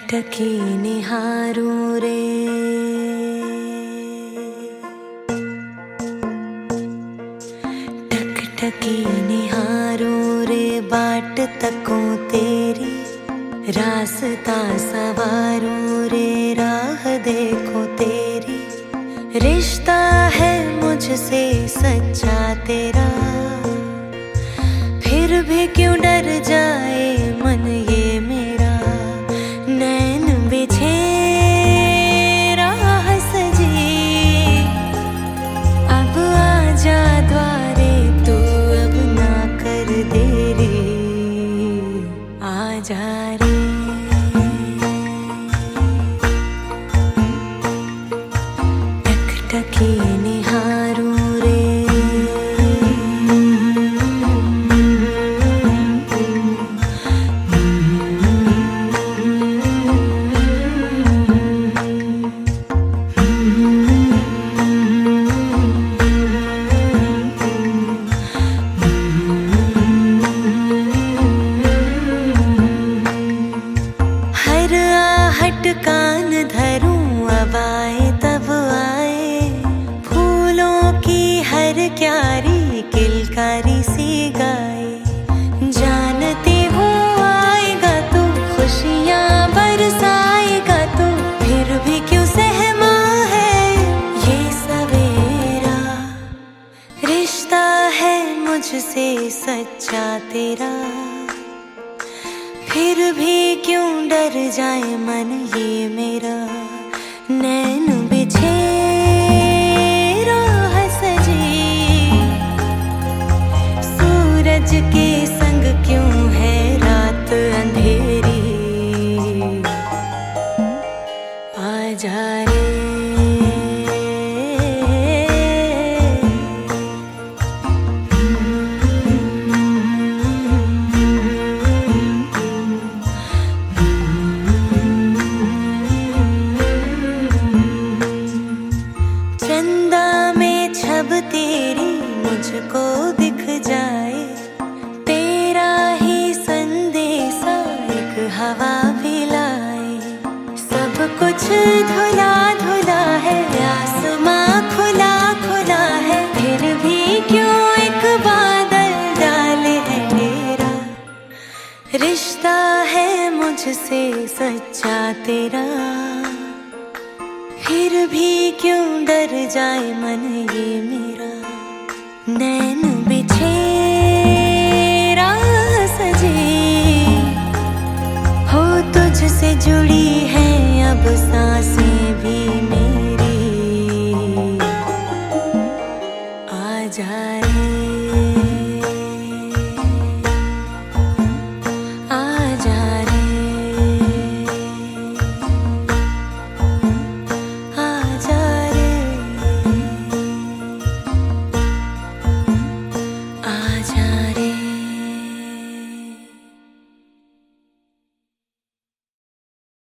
टकी निहारूं रे, टक टकी निहारूं रे, बाट तकूं तेरी, रास्ता सवारूं रे, राह देखूं तेरी। रिश्ता है मुझसे सच्चा तेरा, फिर भी क्यों डर जाए मन ये मेरा। नैन बिछे राह सजी, अब आजा द्वारे तू, अब ना कर देरी, आजा रे। टक टकी निहारूं रे, कान धरूं अब आए तब आए, फूलों की हर क्यारी किलकारी सी गाए। जानती हूँ आएगा तू, खुशियाँ बरसाएगा तू, फिर भी क्यों सहमा है ये सवेरा। रिश्ता है मुझसे सच्चा तेरा, फिर भी क्यों डर जाए मन ये मेरा। नैन बिछे राह सजी, सूरज के संग क्यों है रात अंधेरी, आजा रे। चंदा में छब तेरी मुझको दिख जाए, तेरा ही संदेशा एक हवा भी लाए। सब कुछ धुला धुला है, आसमां खुला खुला है, फिर भी क्यों एक बादल डाले है तेरा। रिश्ता है मुझसे सच्चा तेरा, फिर भी क्यों डर जाए मन ये मेरा। नैन बिछे राह सजी, हो तुझसे जुड़ी है अब सांसें भी मेरी, आजा।